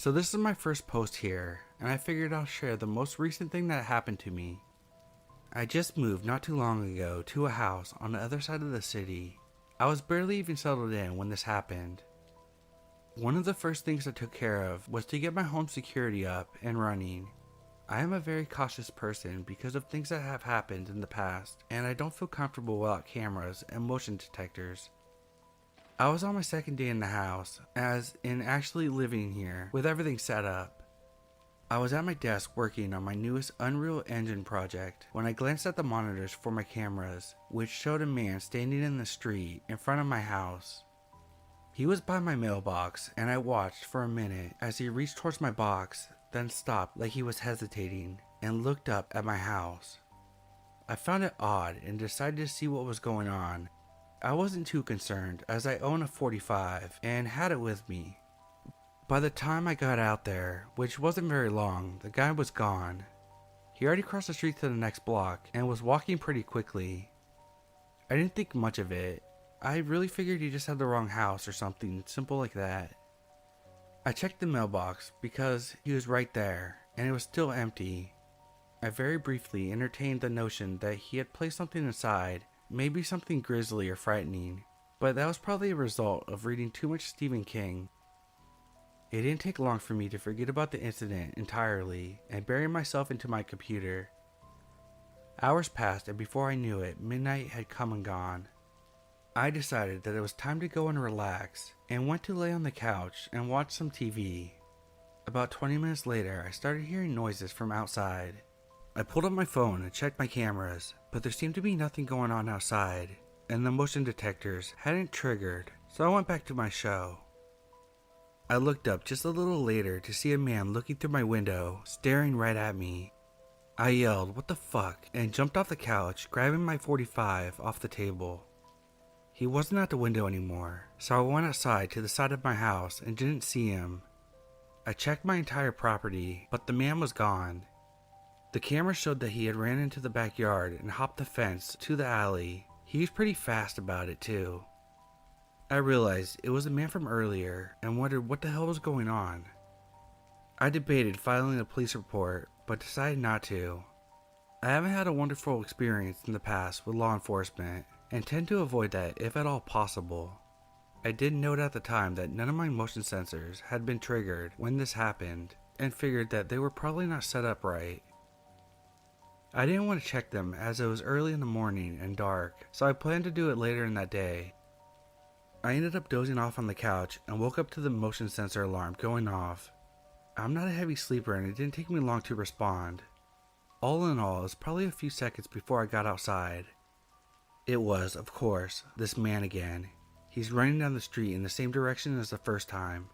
So this is my first post here, and I figured I'll share the most recent thing that happened to me. I just moved not too long ago to a house on the other side of the city. I was barely even settled in when this happened. One of the first things I took care of was to get my home security up and running. I am a very cautious person because of things that have happened in the past, and I don't feel comfortable without cameras and motion detectors. I was on my second day in the house, as in actually living here with everything set up. I was at my desk working on my newest Unreal Engine project when I glanced at the monitors for my cameras, which showed a man standing in the street in front of my house. He was by my mailbox, and I watched for a minute as he reached towards my box, then stopped like he was hesitating and looked up at my house. I found it odd and decided to see what was going on. I wasn't too concerned as I own a 45 and had it with me. By the time I got out there, which wasn't very long, the guy was gone. He already crossed the street to the next block and was walking pretty quickly. I didn't think much of it. I really figured he just had the wrong house or something simple like that. I checked the mailbox because he was right there and it was still empty. I very briefly entertained the notion that he had placed something inside, maybe something grisly or frightening, but that was probably a result of reading too much Stephen King. It didn't take long for me to forget about the incident entirely and bury myself into my computer. Hours passed, and before I knew it, midnight had come and gone. I decided that it was time to go and relax and went to lay on the couch and watch some TV. About 20 minutes later, I started hearing noises from outside. I pulled up my phone and checked my cameras, but there seemed to be nothing going on outside, and the motion detectors hadn't triggered, so I went back to my show. I looked up just a little later to see a man looking through my window, staring right at me. I yelled, "What the fuck?" and jumped off the couch, grabbing my 45 off the table. He wasn't at the window anymore, so I went outside to the side of my house and didn't see him. I checked my entire property, but the man was gone. The camera showed that he had ran into the backyard and hopped the fence to the alley. He was pretty fast about it too. I realized it was the man from earlier and wondered what the hell was going on. I debated filing a police report, but decided not to. I haven't had a wonderful experience in the past with law enforcement and tend to avoid that if at all possible. I did note at the time that none of my motion sensors had been triggered when this happened and figured that they were probably not set up right. I didn't want to check them as it was early in the morning and dark, so I planned to do it later in that day. I ended up dozing off on the couch and woke up to the motion sensor alarm going off. I'm not a heavy sleeper and it didn't take me long to respond. All in all, it was probably a few seconds before I got outside. It was, of course, this man again. He's running down the street in the same direction as the first time.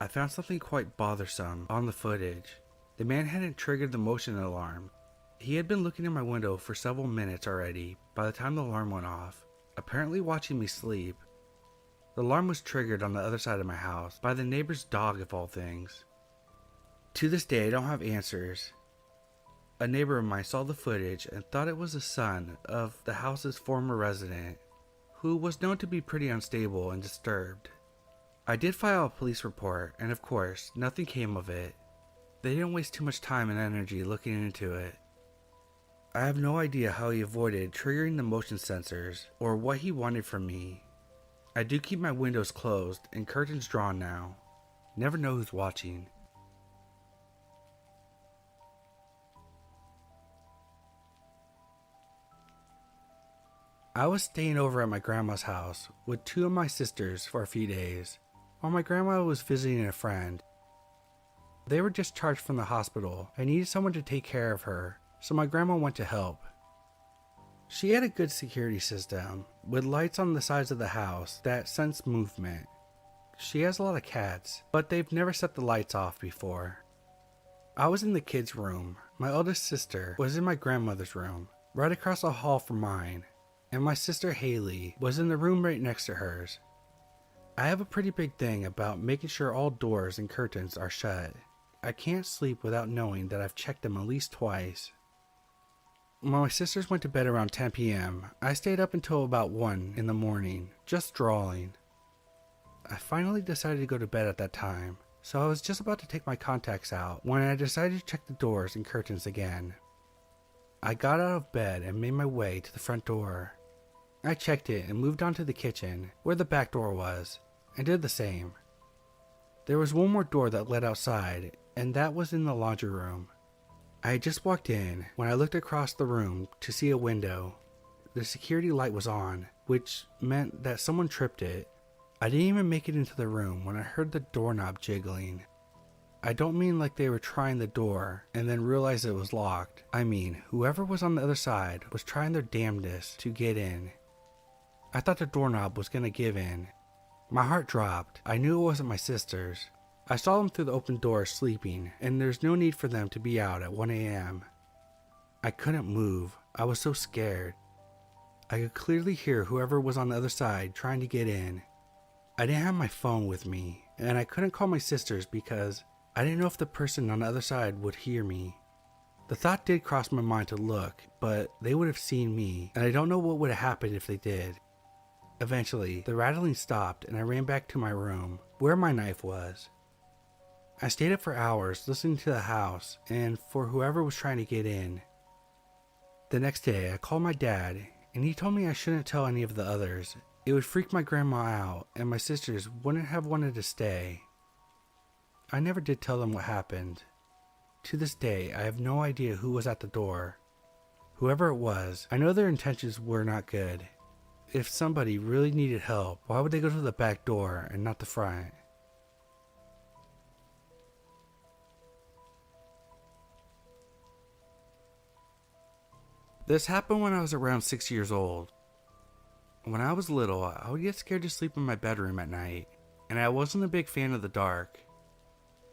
I found something quite bothersome on the footage. The man hadn't triggered the motion alarm. He had been looking in my window for several minutes already by the time the alarm went off, apparently watching me sleep. The alarm was triggered on the other side of my house by the neighbor's dog of all things. To this day I don't have answers. A neighbor of mine saw the footage and thought it was the son of the house's former resident, who was known to be pretty unstable and disturbed. I did file a police report and of course nothing came of it. They didn't waste too much time and energy looking into it. I have no idea how he avoided triggering the motion sensors or what he wanted from me. I do keep my windows closed and curtains drawn now. Never know who's watching. I was staying over at my grandma's house with two of my sisters for a few days, while my grandma was visiting a friend. They were discharged from the hospital and needed someone to take care of her, so my grandma went to help. She had a good security system, with lights on the sides of the house that sense movement. She has a lot of cats, but they've never set the lights off before. I was in the kids' room. My eldest sister was in my grandmother's room, right across the hall from mine, and my sister Haley was in the room right next to hers. I have a pretty big thing about making sure all doors and curtains are shut. I can't sleep without knowing that I've checked them at least twice. When my sisters went to bed around 10 p.m., I stayed up until about 1 in the morning, just drawing. I finally decided to go to bed at that time, so I was just about to take my contacts out when I decided to check the doors and curtains again. I got out of bed and made my way to the front door. I checked it and moved on to the kitchen, where the back door was, and did the same. There was one more door that led outside, and that was in the laundry room. I had just walked in when I looked across the room to see a window. The security light was on, which meant that someone tripped it. I didn't even make it into the room when I heard the doorknob jiggling. I don't mean like they were trying the door and then realized it was locked. I mean, whoever was on the other side was trying their damnedest to get in. I thought the doorknob was going to give in. My heart dropped. I knew it wasn't my sisters. I saw them through the open door sleeping, and there's no need for them to be out at 1 a.m. I couldn't move. I was so scared. I could clearly hear whoever was on the other side trying to get in. I didn't have my phone with me, and I couldn't call my sisters because I didn't know if the person on the other side would hear me. The thought did cross my mind to look, but they would have seen me, and I don't know what would have happened if they did. Eventually, the rattling stopped and I ran back to my room, where my knife was. I stayed up for hours listening to the house and for whoever was trying to get in. The next day, I called my dad, and he told me I shouldn't tell any of the others. It would freak my grandma out, and my sisters wouldn't have wanted to stay. I never did tell them what happened. To this day, I have no idea who was at the door. Whoever it was, I know their intentions were not good. If somebody really needed help, why would they go to the back door and not the front? This happened when I was around 6 years old. When I was little, I would get scared to sleep in my bedroom at night, and I wasn't a big fan of the dark.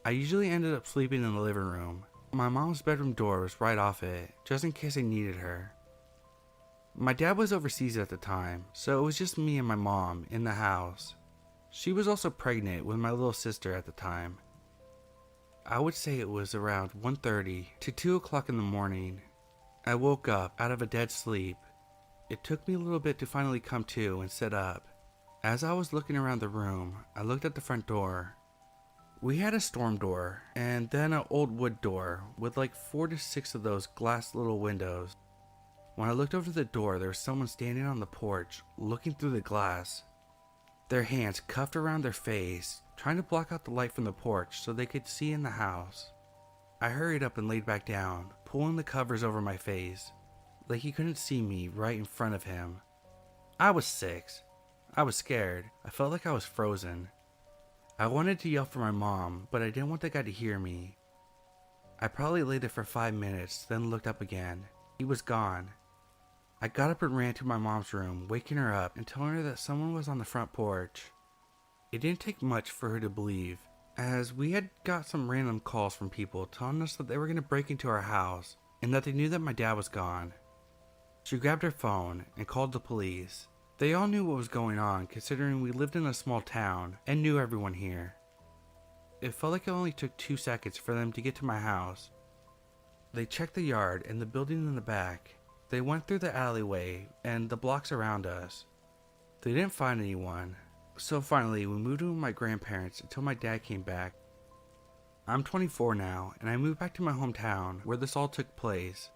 I usually ended up sleeping in the living room. My mom's bedroom door was right off it, just in case I needed her. My dad was overseas at the time, so it was just me and my mom in the house. She was also pregnant with my little sister at the time. I would say it was around 1:30 to 2 o'clock in the morning. I woke up out of a dead sleep. It took me a little bit to finally come to and sit up. As I was looking around the room, I looked at the front door. We had a storm door, and then an old wood door with like 4 to 6 of those glass little windows. When I looked over the door, there was someone standing on the porch, looking through the glass. Their hands cuffed around their face, trying to block out the light from the porch so they could see in the house. I hurried up and laid back down, pulling the covers over my face, like he couldn't see me right in front of him. I was 6. I was scared. I felt like I was frozen. I wanted to yell for my mom, but I didn't want the guy to hear me. I probably lay there for 5 minutes, then looked up again. He was gone. I got up and ran to my mom's room, waking her up and telling her that someone was on the front porch. It didn't take much for her to believe, as we had got some random calls from people telling us that they were going to break into our house and that they knew that my dad was gone. She grabbed her phone and called the police. They all knew what was going on, considering we lived in a small town and knew everyone here. It felt like it only took 2 seconds for them to get to my house. They checked the yard and the building in the back. They went through the alleyway and the blocks around us. They didn't find anyone, so finally we moved in with my grandparents until my dad came back. I'm 24 now, and I moved back to my hometown where this all took place.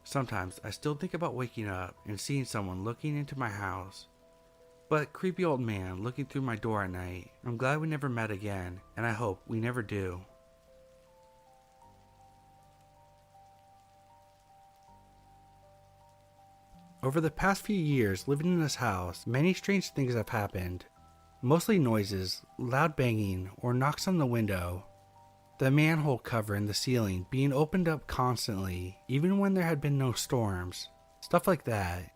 Sometimes I still think about waking up and seeing someone looking into my house. But creepy old man looking through my door at night. I'm glad we never met again, and I hope we never do. Over the past few years living in this house, many strange things have happened. Mostly noises, loud banging, or knocks on the window. The manhole cover in the ceiling being opened up constantly, even when there had been no storms. Stuff like that.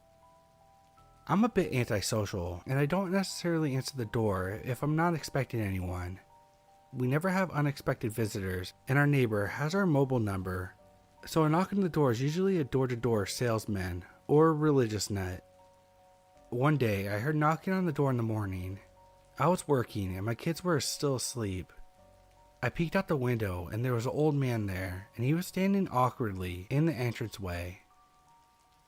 I'm a bit antisocial, and I don't necessarily answer the door if I'm not expecting anyone. We never have unexpected visitors, and our neighbor has our mobile number, so a knock on the door is usually a door-to-door salesman or a religious nut. One day, I heard knocking on the door in the morning. I was working, and my kids were still asleep. I peeked out the window, and there was an old man there, and he was standing awkwardly in the entranceway.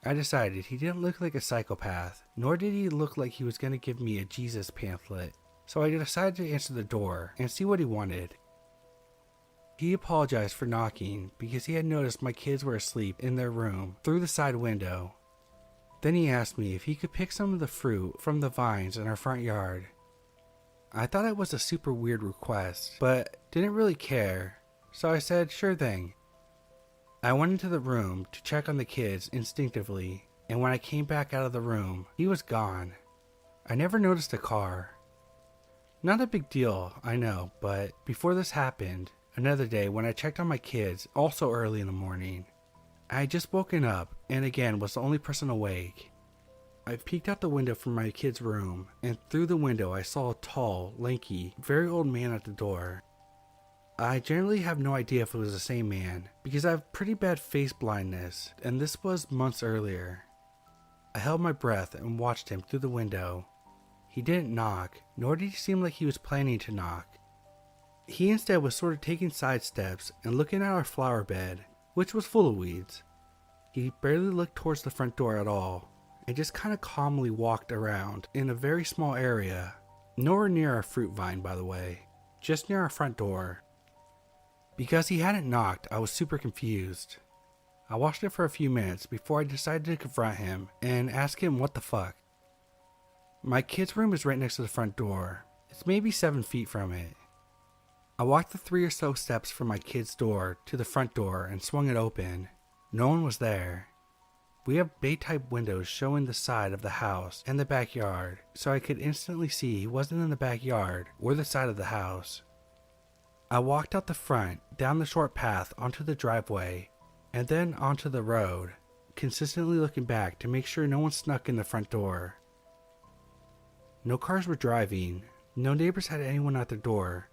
I decided he didn't look like a psychopath, nor did he look like he was going to give me a Jesus pamphlet, so I decided to answer the door and see what he wanted. He apologized for knocking because he had noticed my kids were asleep in their room through the side window. Then he asked me if he could pick some of the fruit from the vines in our front yard. I thought it was a super weird request, but didn't really care, so I said sure thing. I went into the room to check on the kids instinctively, and when I came back out of the room, he was gone. I never noticed a car. Not a big deal, I know, but before this happened, another day when I checked on my kids, also early in the morning, I had just woken up and again was the only person awake. I peeked out the window from my kid's room, and through the window I saw a tall, lanky, very old man at the door. I generally have no idea if it was the same man, because I have pretty bad face blindness, and this was months earlier. I held my breath and watched him through the window. He didn't knock, nor did he seem like he was planning to knock. He instead was sort of taking side steps and looking at our flower bed, which was full of weeds. He barely looked towards the front door at all, and just kind of calmly walked around in a very small area, nowhere near our fruit vine by the way, just near our front door. Because he hadn't knocked, I was super confused. I watched it for a few minutes before I decided to confront him and ask him what the fuck. My kid's room is right next to the front door. It's maybe 7 feet from it. I walked the 3 or so steps from my kid's door to the front door and swung it open. No one was there. We have bay-type windows showing the side of the house and the backyard, so I could instantly see he wasn't in the backyard or the side of the house. I walked out the front, down the short path onto the driveway, and then onto the road, consistently looking back to make sure no one snuck in the front door. No cars were driving, no neighbors had anyone at their door.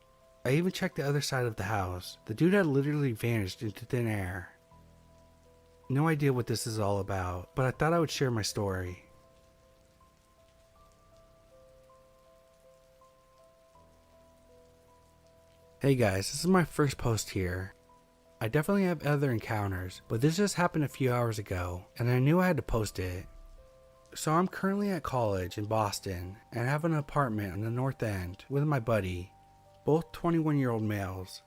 I even checked the other side of the house. The dude had literally vanished into thin air. No idea what this is all about, but I thought I would share my story. Hey guys, this is my first post here. I definitely have other encounters, but this just happened a few hours ago, and I knew I had to post it. So I'm currently at college in Boston, and I have an apartment on the North End with my buddy, both 21-year-old males.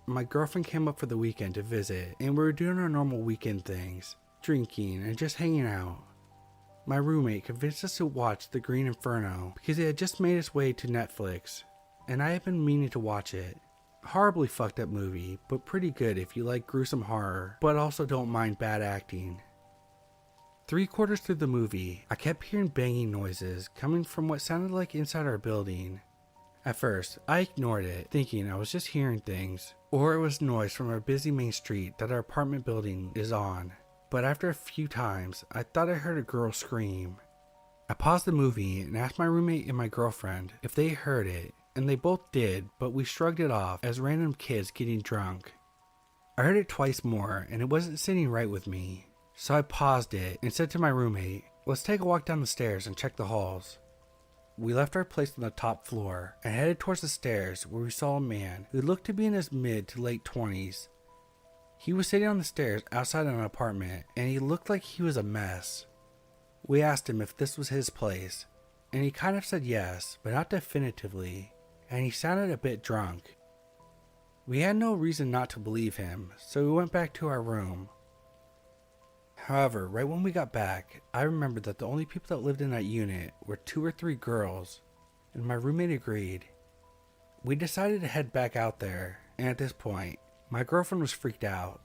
My girlfriend came up for the weekend to visit, and we were doing our normal weekend things, drinking and just hanging out. My roommate convinced us to watch The Green Inferno because it had just made its way to Netflix, and I had been meaning to watch it. Horribly fucked up movie, but pretty good if you like gruesome horror, but also don't mind bad acting. 3/4 through the movie, I kept hearing banging noises coming from what sounded like inside our building. At first, I ignored it, thinking I was just hearing things, or it was noise from our busy main street that our apartment building is on. But after a few times, I thought I heard a girl scream. I paused the movie and asked my roommate and my girlfriend if they heard it, and they both did, but we shrugged it off as random kids getting drunk. I heard it twice more, and it wasn't sitting right with me, so I paused it and said to my roommate, "Let's take a walk down the stairs and check the halls." We left our place on the top floor and headed towards the stairs where we saw a man who looked to be in his mid to late 20s. He was sitting on the stairs outside an apartment, and he looked like he was a mess. We asked him if this was his place, and he kind of said yes, but not definitively, and he sounded a bit drunk. We had no reason not to believe him, so we went back to our room. However, right when we got back, I remembered that the only people that lived in that unit were 2 or 3 girls, and my roommate agreed. We decided to head back out there, and at this point, my girlfriend was freaked out.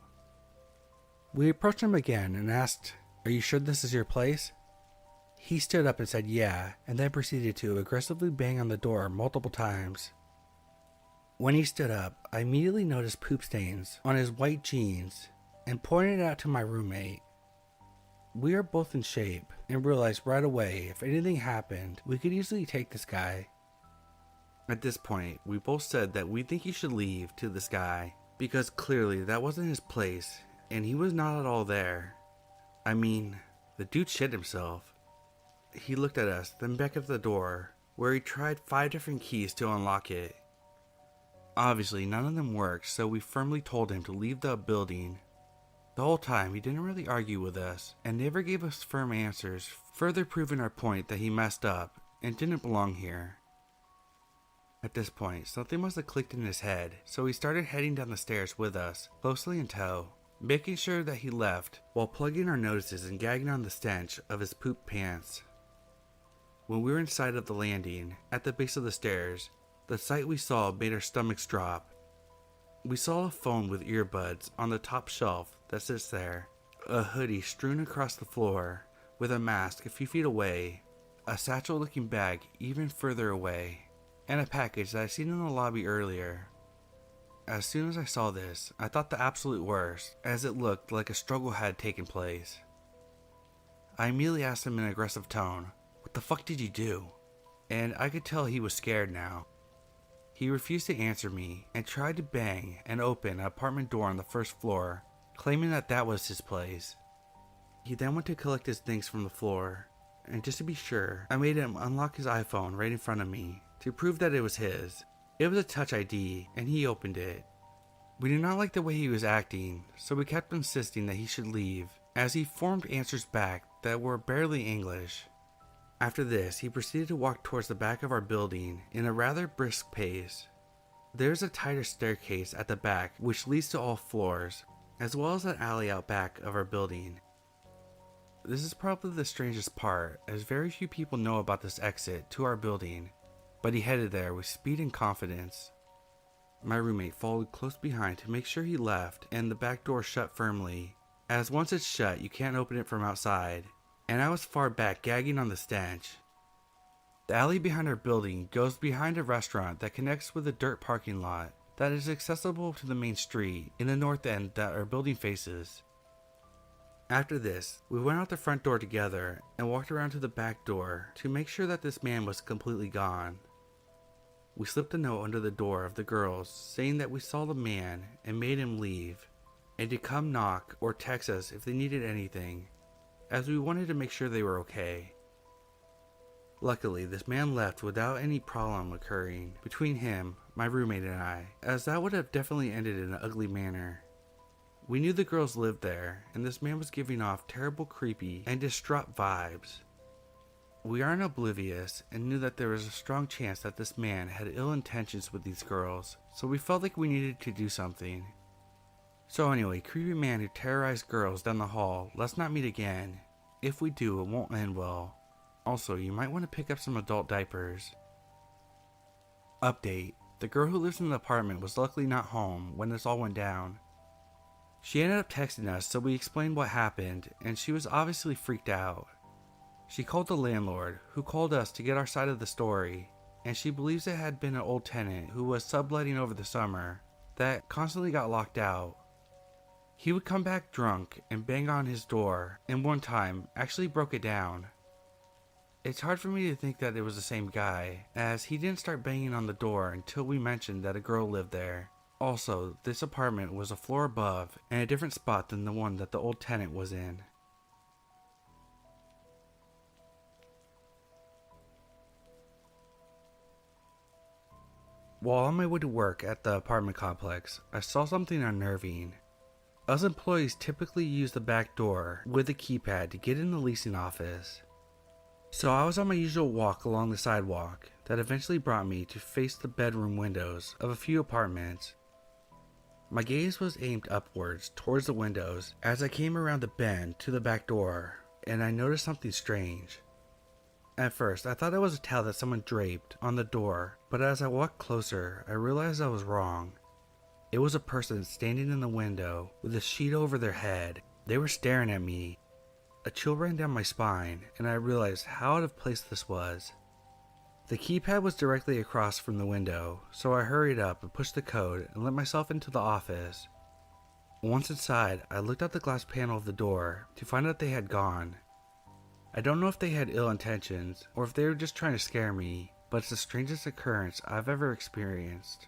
We approached him again and asked, "Are you sure this is your place?" He stood up and said yeah, and then proceeded to aggressively bang on the door multiple times. When he stood up, I immediately noticed poop stains on his white jeans and pointed it out to my roommate. We are both in shape and realized right away if anything happened, we could easily take this guy. At this point, we both said that we think he should leave to this guy because clearly that wasn't his place and he was not at all there. I mean, the dude shit himself. He looked at us, then back at the door, where he tried 5 different keys to unlock it. Obviously, none of them worked, so we firmly told him to leave the building. The whole time, he didn't really argue with us, and never gave us firm answers, further proving our point that he messed up, and didn't belong here. At this point, something must have clicked in his head, so he started heading down the stairs with us, closely in tow, making sure that he left while plugging our noses and gagging on the stench of his poop pants. When we were inside of the landing, at the base of the stairs, the sight we saw made our stomachs drop. We saw a phone with earbuds on the top shelf that sits there, a hoodie strewn across the floor, with a mask a few feet away, a satchel-looking bag even further away, and a package that I'd seen in the lobby earlier. As soon as I saw this, I thought the absolute worst, as it looked like a struggle had taken place. I immediately asked him in an aggressive tone, "What the fuck did you do?" And I could tell he was scared now. He refused to answer me and tried to bang and open an apartment door on the first floor, claiming that that was his place. He then went to collect his things from the floor, and just to be sure, I made him unlock his iPhone right in front of me to prove that it was his. It was a Touch ID, and he opened it. We did not like the way he was acting, so we kept insisting that he should leave, as he formed answers back that were barely English. After this, he proceeded to walk towards the back of our building in a rather brisk pace. There is a tighter staircase at the back which leads to all floors, as well as an alley out back of our building. This is probably the strangest part, as very few people know about this exit to our building, but he headed there with speed and confidence. My roommate followed close behind to make sure he left and the back door shut firmly, as once it's shut you can't open it from outside, and I was far back gagging on the stench. The alley behind our building goes behind a restaurant that connects with a dirt parking lot that is accessible to the main street in the north end that our building faces. After this, we went out the front door together and walked around to the back door to make sure that this man was completely gone. We slipped a note under the door of the girls saying that we saw the man and made him leave, and to come knock or text us if they needed anything, as we wanted to make sure they were okay. Luckily, this man left without any problem occurring between him, my roommate, and I, as that would have definitely ended in an ugly manner. We knew the girls lived there, and this man was giving off terrible creepy and distraught vibes. We aren't oblivious and knew that there was a strong chance that this man had ill intentions with these girls, so we felt like we needed to do something. So anyway, creepy man who terrorized girls down the hall, let's not meet again. If we do, it won't end well. Also, you might want to pick up some adult diapers. Update: the girl who lives in the apartment was luckily not home when this all went down. She ended up texting us, so we explained what happened, and she was obviously freaked out. She called the landlord, who called us to get our side of the story, and she believes it had been an old tenant who was subletting over the summer that constantly got locked out. He would come back drunk and bang on his door, and one time actually broke it down. It's hard for me to think that it was the same guy, as he didn't start banging on the door until we mentioned that a girl lived there. Also, this apartment was a floor above and a different spot than the one that the old tenant was in. While on my way to work at the apartment complex, I saw something unnerving. Us employees typically use the back door with a keypad to get in the leasing office. So I was on my usual walk along the sidewalk that eventually brought me to face the bedroom windows of a few apartments. My gaze was aimed upwards towards the windows as I came around the bend to the back door, and I noticed something strange. At first, I thought it was a towel that someone draped on the door, but as I walked closer, I realized I was wrong. It was a person standing in the window with a sheet over their head. They were staring at me. A chill ran down my spine, and I realized how out of place this was. The keypad was directly across from the window, so I hurried up and pushed the code and let myself into the office. Once inside, I looked out the glass panel of the door to find out they had gone. I don't know if they had ill intentions or if they were just trying to scare me, but it's the strangest occurrence I've ever experienced.